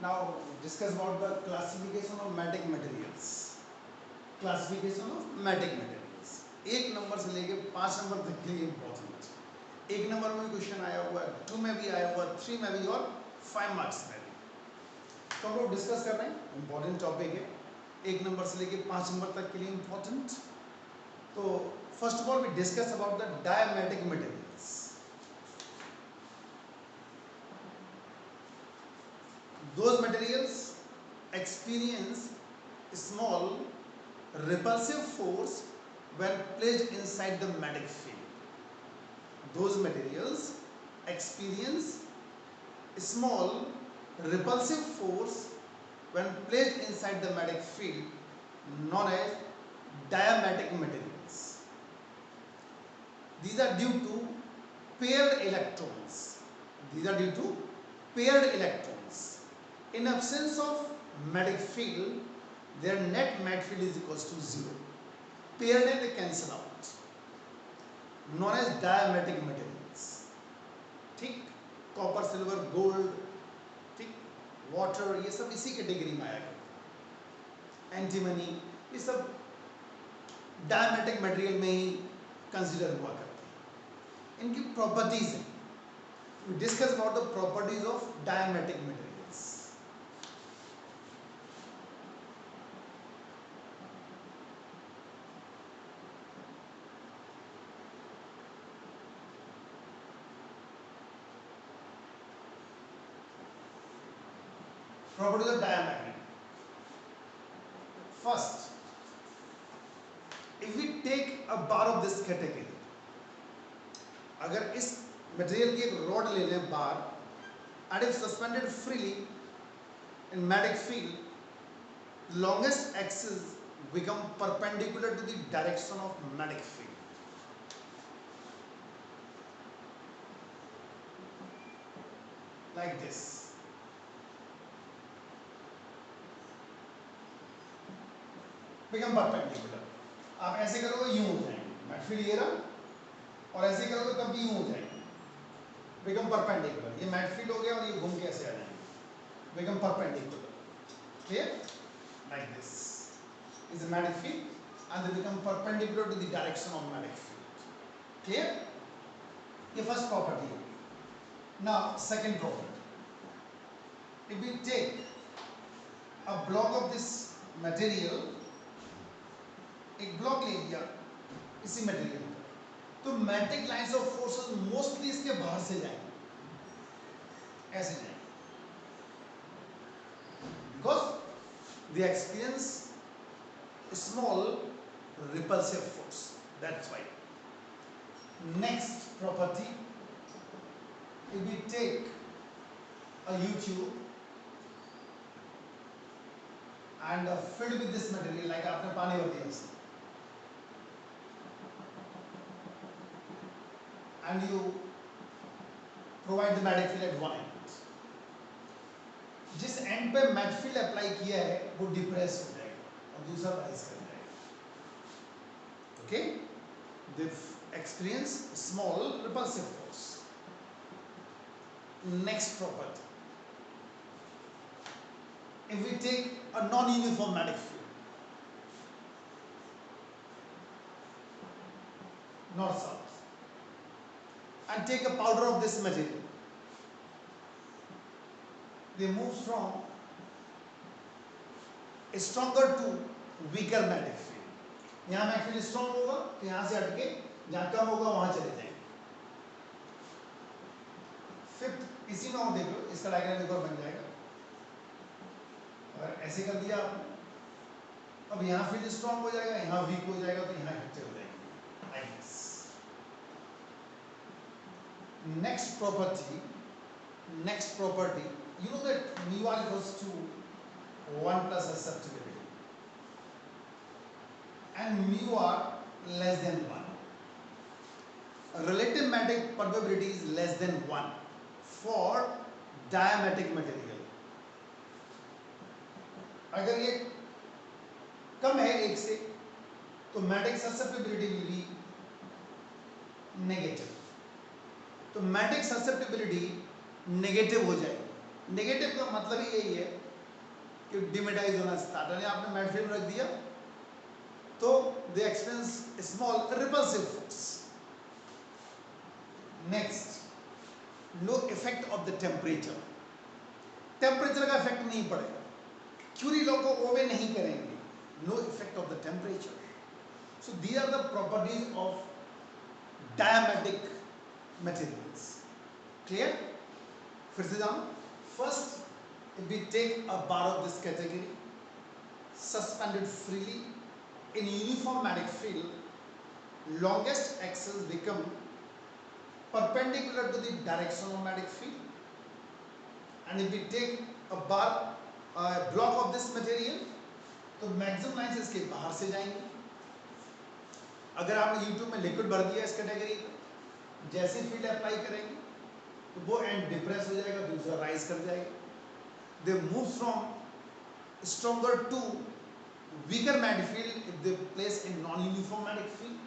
Now discuss about the classification of matic materials. Classification of matic materials 1 number से लेके 5 number तक के लिए इंपॉर्टेंट. 1 नंबर में क्वेश्चन आया हुआ है, 2 में भी आया हुआ है, 3 में भी और 5 मार्क्स में भी. तो हम लोग डिस्कस कर रहे हैं, इंपॉर्टेंट टॉपिक है. 1 नंबर से लेके 5 नंबर तक के लिए इंपॉर्टेंट. तो first of all we discuss about the diamatic materials. Those materials experience small repulsive force when placed inside the magnetic field. Those materials experience small repulsive force when placed inside the magnetic field known as diamatic materials. These are due to paired electrons. These are due to paired electrons. In absence of magnetic field, their net magnetic field is equals to 0. Paired है, they cancel out. Known as diamatic materials. ठीक, copper, silver, gold, ठीक, water, ये सब इसी category में आया करता है. एंटीमनी, ये सब डायमेटिक मटेरियल में ही कंसिडर हुआ करते हैं. इनकी प्रॉपर्टीज हैं. We discuss about the properties of diamatic materials. Properties of diamagnet. First, if we take a bar of this category, अगर इस मटेरियल की एक रॉड ले लें बार, and if suspended freely in magnetic field, longest axis become perpendicular to the direction of magnetic field. Like this. Become perpendicular. आप ऐसे करोगे यूं हो जाएंगे, मैग्नेटिक फील्ड ये रहा, और ऐसे करोगे तब भी यूं हो जाएंगे. Become perpendicular. ये मैग्नेटिक फील्ड हो गया और ये घूम के ऐसे आ जाएंगे. Become perpendicular. Clear? Like this is the magnetic field, and they become perpendicular to the direction of magnetic field. Clear? ये first property है. Now second property. If we take a block of this material, एक block ले लिया इसी material का, तो magnetic lines of forces mostly इसके बाहर से जाएंगे, ऐसे जाएंगे, because they experience small repulsive force. That's why. Next property, if we take a U tube and filled with this material, like आपने पानी भर दिया इसमें, and you provide the magnetic field at one end. जिस and पे magnetic field apply किया है वो डिप्रेस हो जाएगा और दूसरा राइज कर जाएगा. Okay, they experience small repulsive force. Next property, if we take a non-uniform magnetic field, north south, and take a powder of this material, they move from stronger to weaker magnetic field. यहाँ magnetic field strong होगा तो यहाँ से हटके जहाँ कम होगा वहाँ चले जाएंगे. फिफ्थ, इसी में और देख लो, इसका डायग्राम एक और बन जाएगा. अगर ऐसे कर दिया आपने, अब यहाँ फील्ड स्ट्रॉन्ग हो जाएगा, यहाँ वीक हो जाएगा, तो यहाँ चले जाएंगे. Next property, you know that mu r equals to 1 plus susceptibility, and mu r less than 1. Relative magnetic permeability is less than 1 for diamatic material. अगर ये कम है 1 से, तो magnetic susceptibility will be negative. तो मैग्नेटिक ससेप्टिबिलिटी नेगेटिव हो जाएगी. Negative का मतलब ही यही है कि डिमेटाइज होना स्टार्ट, यानी आपने मैट फील्ड रख दिया तो they experience small repulsive force. Next, no effect of the temperature, temperature का इफेक्ट नहीं पड़ेगा, क्यूरी लॉ को ओबे नहीं करेंगे, no effect of the temperature. So these are the properties of diamagnetic materials. Clear? फिर से जाओ। First, if we take a bar of this category suspended freely in uniform magnetic field, longest axis become perpendicular to the direction of magnetic field, and if we take a bar a block of this material तो maximum lines इसके बाहर से जाएंगी। अगर आपने YouTube में liquid भर दिया इस कैटेगरी को, जैसे फील्ड अप्लाई करेंगे तो वो एंड डिप्रेस हो जाएगा, दूसरा राइज कर जाएगा। They move from stronger to weaker magnetic field if they place in non-uniform magnetic field.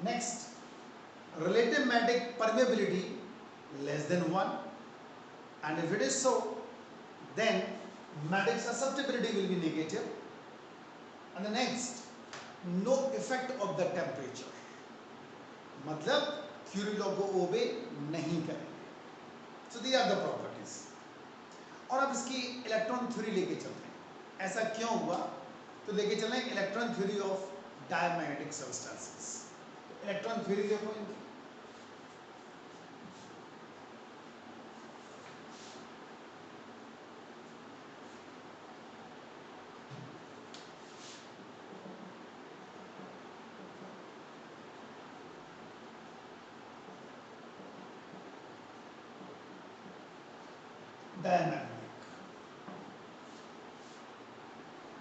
Next, relative magnetic permeability less than 1, and if it is so, then magnetic susceptibility will be negative. And the next, no effect of the temperature, मतलब Curie law को obey नहीं करेंगे। So these are the properties. और अब इसकी electron theory लेके चलते हैं। ऐसा क्यों हुआ? तो लेके चलें electron theory of diamagnetic substances. Electron theory देखो इनकी। डायमैग्नेटिक।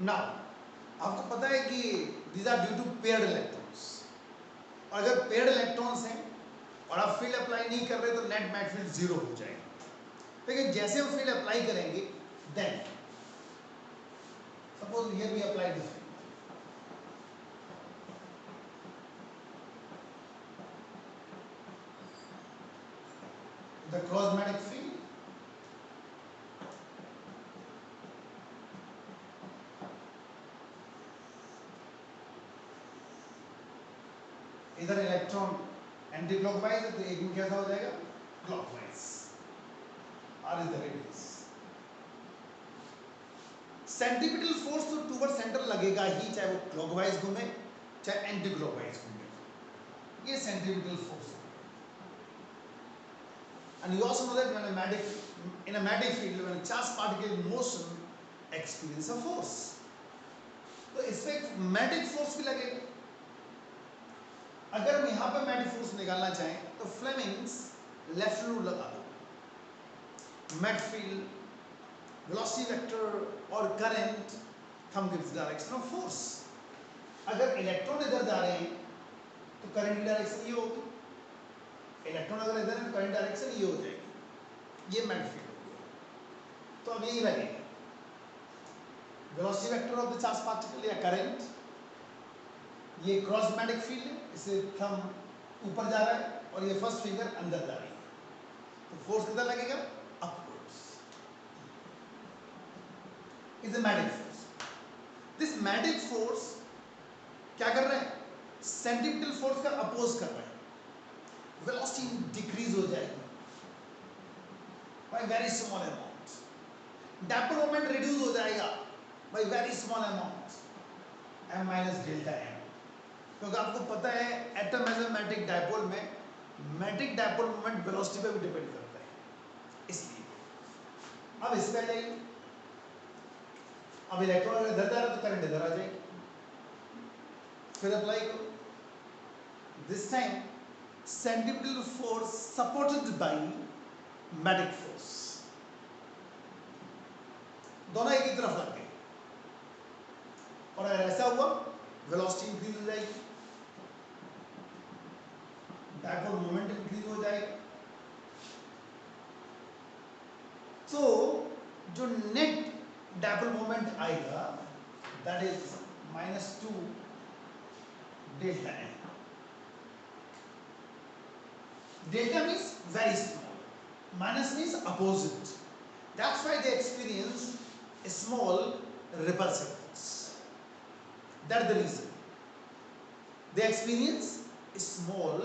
नाउ आपको पता है कि these are due to paired electrons, और अगर paired electrons हैं और आप फील्ड अप्लाई नहीं कर रहे तो नेट मैट फील्ड जीरो हो जाएगा। लेकिन जैसे हम फील्ड अप्लाई करेंगे then suppose here we apply this field, the cross magnetic field, इधर इलेक्ट्रॉन एंटी क्लॉकवाइज है तो एक में कैसा हो जाएगा? Clockwise. R is the radius. Centripetal force तो टूवर्ड सेंटर लगेगा ही, चाहे वो क्लॉकवाइज घूमे चाहे एंटी क्लॉकवाइज घूमे, ये सेंट्रीपिटल फोर्स है। And you also know that when in a magnetic field when a charged particle in motion experience a force, तो इसमें मैग्नेटिक फोर्स भी लगेगा। अगर हम यहाँ पे मैग्नेटिक फोर्स निकालना चाहें तो फ्लेमिंग्स लेफ्ट रूल लगा दो। मैट फील्ड, वेलोसिटी वेक्टर और current thumb gives direction of force. अगर इलेक्ट्रॉन इधर जा रहे हैं तो करंट की डायरेक्शन ये होगी, इलेक्ट्रॉन अगर इधर है तो करंट डायरेक्शन ये हो जाएगी। ये मैट फील्ड हो गया। तो अब यही लगेगा velocity vector of the charge particle या करंट, ये क्रॉस मैग्नेटिक फील्ड है, इसे थंब ऊपर जा रहा है और ये फर्स्ट फिंगर अंदर जा रही है, तो फोर्स कितना लगेगा? Upwards. Is a magnetic force. This magnetic force क्या कर रहे हैं? सेंट्रीपिटल फोर्स का अपोज कर रहे हैं। वेलोसिटी डिक्रीज हो जाएगी by very small amount, dipole moment reduce हो जाएगा by very small amount, m minus delta m। क्योंकि आपको पता है atom as a magnetic dipole में मैग्नेटिक डायपोल मोमेंट वेलोसिटी पे भी डिपेंड करता है, इसलिए। अब इस पे आ जाइए। अब इलेक्ट्रॉन अगर इधर जा रहा है तो करंट इधर आ जाएगी, फिर अप्लाई करो। This time centripetal force supported by magnetic force, दोनों एक ही तरफ लग गए, और अगर ऐसा हुआ वेलोसिटी इंक्रीज हो जाएगी, डायपोल मोमेंट इंक्रीज हो जाएगा। तो जो नेट डायपोल मोमेंट आएगा that is -2 delta m। Delta means very small, minus means opposite, That's why they experience a small repulsive force. That's the reason they experience a small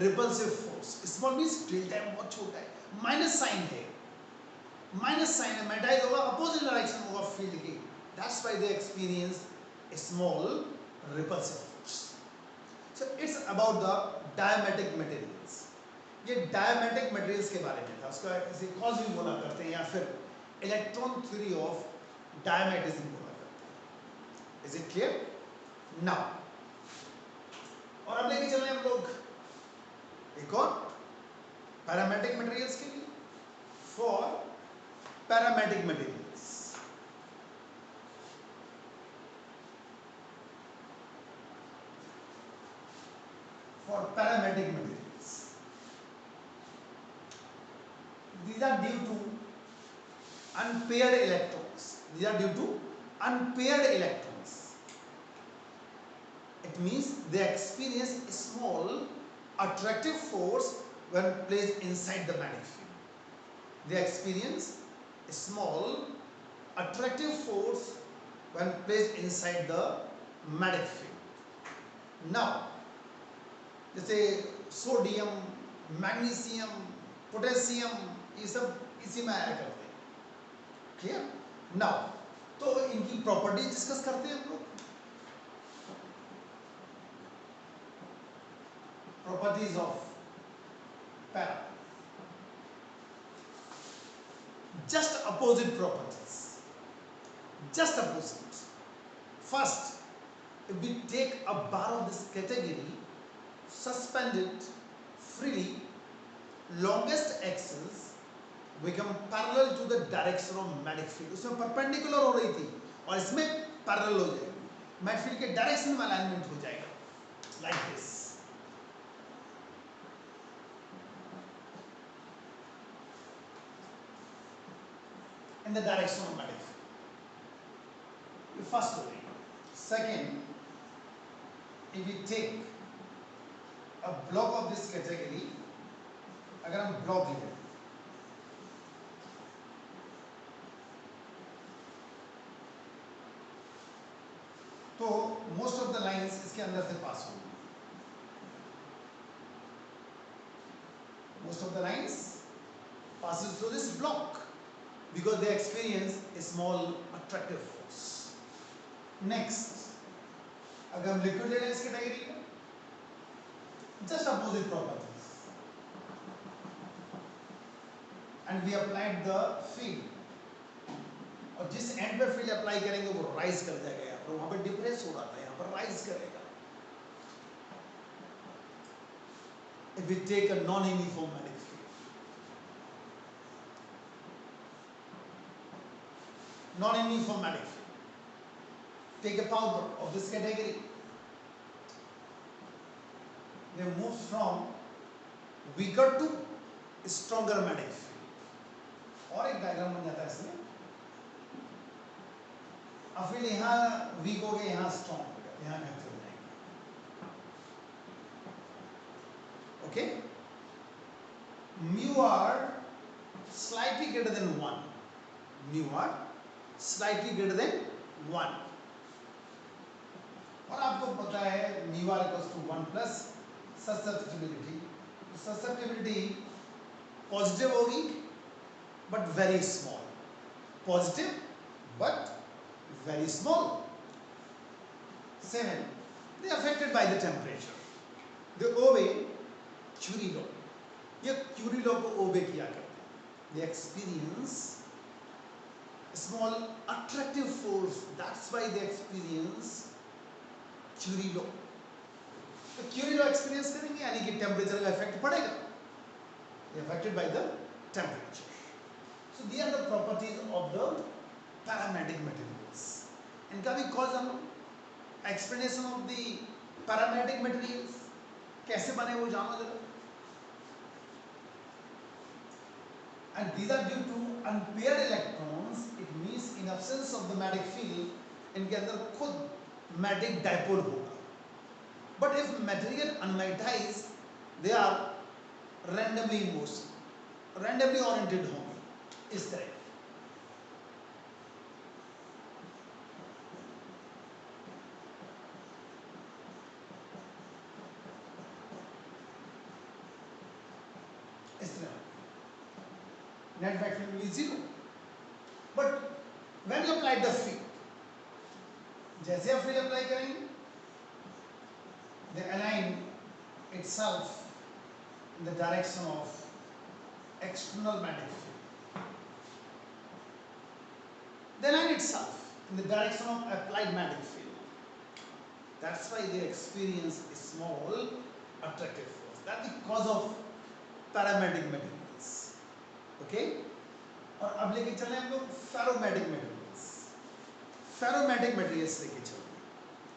repulsive force. Small means delta m बहुत छोटा है, minus sign है, minus sign है, magnetise होगा, opposite direction होगा field की. That's why they experience a small repulsive force. So it's about the diametric materials. ये diametric materials के बारे में था, उसका इसे कॉज भी बोला करते हैं या फिर इलेक्ट्रॉन थ्योरी ऑफ डायमेट्रिज्म बोला करते हैं. Is it clear? Now, और अब लेके चल रहे हैं हम लोग एक और पैरामेट्रिक मटेरियल्स के लिए. For parametric materials, for parametric materials, these are due to unpaired electrons. These are due to unpaired electrons. It means they experience a small attractive force when placed inside the magnetic field. They experience a small attractive force when placed inside the magnetic field. Now, जैसे sodium, magnesium, potassium, ये सब इसी में आया करते हैं. Clear? Now तो इनकी प्रॉपर्टीज डिस्कस करते हैं हम लोग. Properties of para, just opposite properties, just opposite. First, if we take a bar of this category suspended freely, longest axis become parallel to the direction of magnetic field. उसमें perpendicular हो रही थी और इसमें parallel हो जाएगी, magnetic field के direction में अलाइनमेंट हो जाएगा, like this. In the direction of magnetic field. ये first हो गई. Second, if we take a block of this category, अगर हम ब्लॉक लें तो मोस्ट ऑफ द लाइंस इसके अंदर से पास होंगी. Most of the lines passes through this block because they experience a small attractive force. Next, अगर हम लिक्विड ले रहे हैं इस कैटेगरी का, just opposite properties, and we applied the field. और जिस एंड पे फील्ड अप्लाई करेंगे वो राइज कर जाएगा, यहाँ पर वहां पर डिप्रेस हो रहा था, यहाँ पर राइज करेगा. If we take a non-uniform magnetic field, non-uniform magnetic field, take a powder of this category, they move from weaker to stronger magnetic field. और एक डायग्राम बन जाता है इसमें. अब फिर यहाँ वीक हो गया, यहाँ स्ट्रॉन्ग हो गया, यहाँ इकट्ठे हो जाएंगे. Okay, mu r slightly greater than 1, mu r slightly greater than 1. और आपको पता है mu r equals to 1 plus susceptibility. Susceptibility positive होगी but very small, positive but very small. 7, they are affected by the temperature. They obey Curie law. ये Curie law को obey किया करते हैं. They experience a small attractive force. That's why they experience Curie law. तो Curie law experience करेंगे यानी कि temperature का effect पड़ेगा. They are affected by the temperature. So these are the properties of the parametric materials. इनका भी cause हम explanation of the paramagnetic materials कैसे बने वो जानो जरा. And these are due to unpaired electrons. It means in absence of the magnetic field इनके अंदर खुद मैग्नेटिक डाइपोल होगा. But if material unmagnetise they are randomly in motion, randomly oriented होंगे इस तरह. net magnetic field will be 0. But when you apply the field, जैसे आप field apply करेंगे, they align itself in the direction of external magnetic field. They align itself in the direction of applied magnetic field. That's why they experience a small attractive force. That's because of paramagnetic materials. Okay? और अब लेके चले हम लोग ferromagnetic materials. Ferromagnetic materials लेके चलो.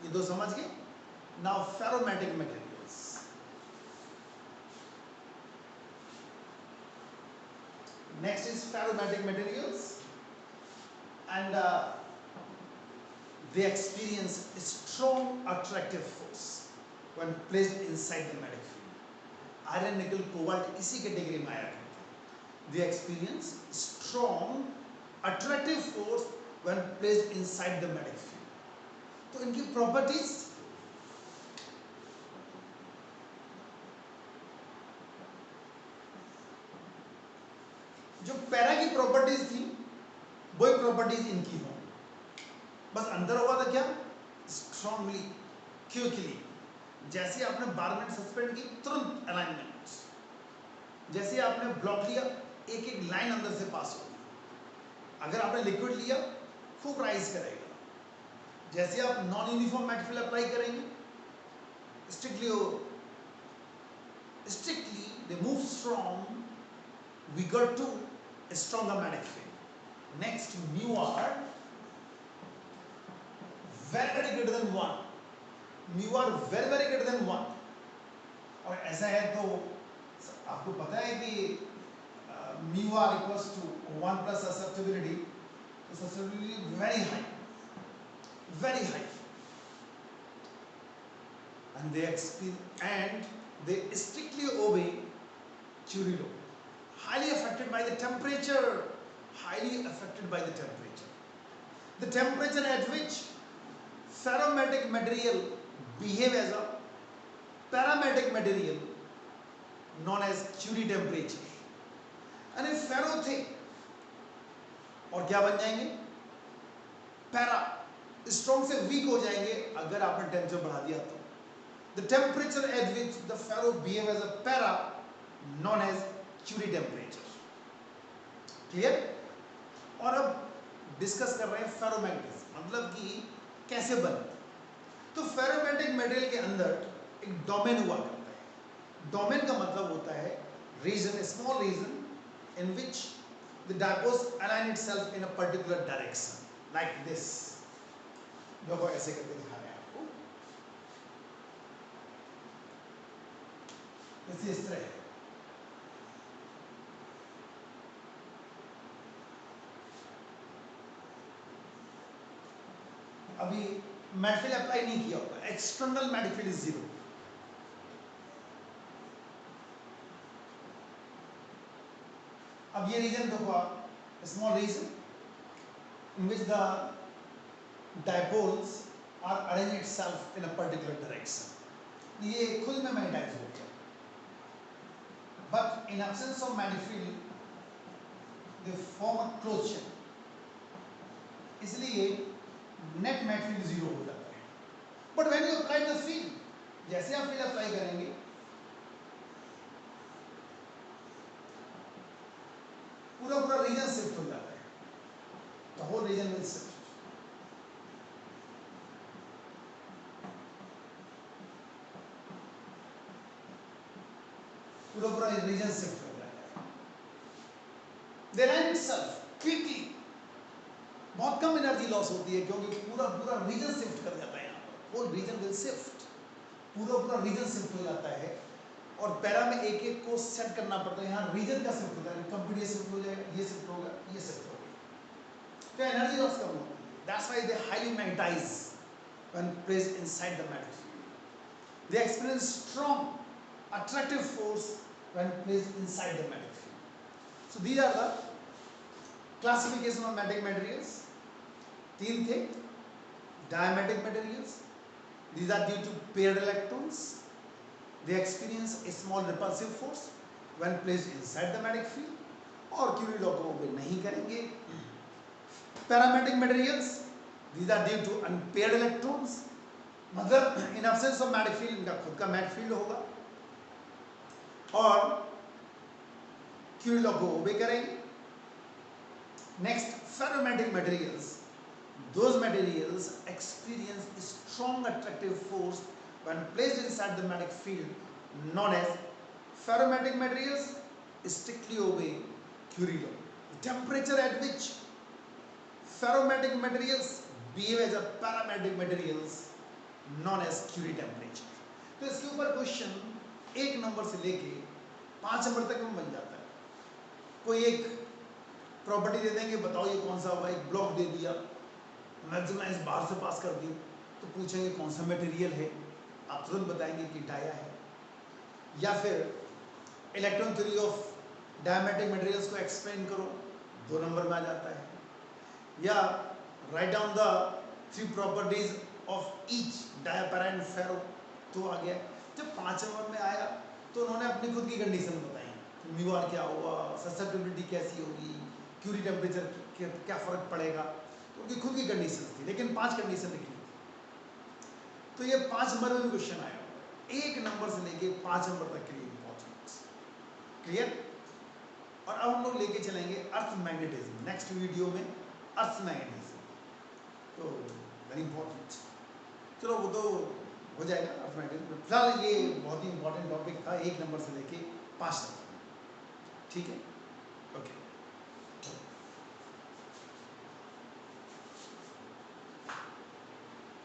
ये दो समझ गए? Now ferromagnetic materials. Next is ferromagnetic materials, and they experience a strong attractive force when placed inside the magnetic field. Iron, nickel, cobalt इसी कैटेगरी में आया करते हैं. They experience strong attractive force when placed inside the magnetic field. तो इनकी properties जो para की properties थी वही प्रॉपर्टीज इनकी हो. बस अंदर हुआ था क्या? Strongly, quickly. जैसे आपने 12 मिनट सस्पेंड की, तुरंत अलाइनमेंट. जैसे आपने ब्लॉक लिया, एक एक लाइन अंदर से पास होगी. अगर आपने लिक्विड लिया, खूब राइज करेगा. जैसे आप non uniform magnetic field apply करेंगे, strictly they move strong, weaker to a stronger magnetic field. Next, mu r very greater than 1. Mu r very greater than 1. और ऐसा है तो आपको पता है कि mu r equals to 1 plus susceptibility. तो susceptibility very high, and they strictly obey Curie law. Highly affected by the temperature. The temperature at which ferromagnetic material behave as a paramagnetic material known as Curie temperature. And if ferro थे और क्या बन जाएंगे? Para. Strong से week हो जाएंगे अगर आपने टेम्परेचर बढ़ा दिया तो. The temperature at which the ferro behave as a para known as Curie temperature. Clear? और अब डिस्कस कर रहे हैं फेरोमैग्नेटिज्म, मतलब कि कैसे बनता है. तो फेरोमैग्नेटिक मटेरियल के अंदर एक डोमेन हुआ करता है. डोमेन का मतलब होता है region, small region in which the dipoles align itself in a particular direction, like this. देखो ऐसे करके दिखा रहे हैं आपको. इस तरह है. अभी मैग्नेटिक फील्ड अप्लाई नहीं किया होगा, एक्सटर्नल मैग्नेटिक फील्ड इज 0. अब ये रीजन देखो आप, small region in which the dipoles are arrange itself in a particular direction. ये खुद में मैग्नेटाइज हो गया. But in absence of magnetic field they form a close shell. इसलिए नेट मैग्नेटिक फील्ड 0 हो जाता है. But when you apply the field, जैसे आप फील्ड अप्लाई करेंगे, पूरा रीजन शिफ्ट हो जाता है. The whole region will shift. पूरा रीजन शिफ्ट हो जाता है. They align itself quickly. बहुत कम एनर्जी लॉस होती है क्योंकि पूरा रीजन शिफ्ट कर जाता है. यहाँ पर होल रीजन विल शिफ्ट. पूरा रीजन शिफ्ट हो जाता है. और पैरा में एक एक को सेट करना पड़ता है. यहाँ रीजन का शिफ्ट होता है. कंप्यूटर शिफ्ट हो जाएगा, ये शिफ्ट होगा, ये शिफ्ट होगा. तो एनर्जी लॉस कम होती है. That's why they highly magnetize when placed inside the magnetic field. They experience strong attractive force when placed inside the magnetic field. So these are the classification of magnetic materials. तीन थे. Diamagnetic materials, these are due to paired electrons. They experience a small repulsive force when placed inside the magnetic field. और Curie law को obey नहीं करेंगे। Paramagnetic materials, these are due to unpaired electrons, मतलब in absence of magnetic field इनका खुद का magnetic field होगा और क्यूरी लॉ को ओबे करेंगे। Next, ferromagnetic materials, those materials experience strong attractive force when placed inside the magnetic field known as ferromagnetic materials strictly obey Curie law. The temperature at which ferromagnetic materials behave as a paramagnetic materials known as Curie temperature. तो इसके ऊपर question 1 number से लेके 5 number तक में बन जाता है। कोई एक प्रॉपर्टी दे देंगे, बताओ ये कौन सा होगा। एक ब्लॉक दे दिया, मैक्सिमाइज बाहर से पास कर दी, तो पूछेंगे कौन सा मटेरियल है, आप तुरंत बताएंगे कि डाया है। या फिर electron theory of diamagnetic materials को एक्सप्लेन करो, 2 नंबर में आ जाता है। या write down the 3 properties of each dia, para and ferro, तो आ गया। जब 5 नंबर में आया तो उन्होंने अपनी खुद की कंडीशन बताई, म्यू आर क्या होगा, ससेप्टिबिलिटी कैसी होगी, क्यूरी टेम्परेचर क्या फर्क पड़ेगा, तो उनकी खुद की कंडीशन थी, लेकिन 5 कंडीशन लिखी थी। तो ये 5 नंबर में भी क्वेश्चन आया, 1 नंबर से लेके 5 नंबर तक के लिए इंपॉर्टेंट। क्लियर? और अब हम लोग लेके चलेंगे अर्थ मैग्नेटिज्म, नेक्स्ट वीडियो में अर्थ मैग्नेटिज्म, तो वेरी इंपॉर्टेंट। चलो वो तो हो जाएगा अर्थ मैग्नेटिज्म। फिलहाल ये बहुत ही इंपॉर्टेंट टॉपिक था 1 नंबर से लेके 5 तक। ठीक है, ओके।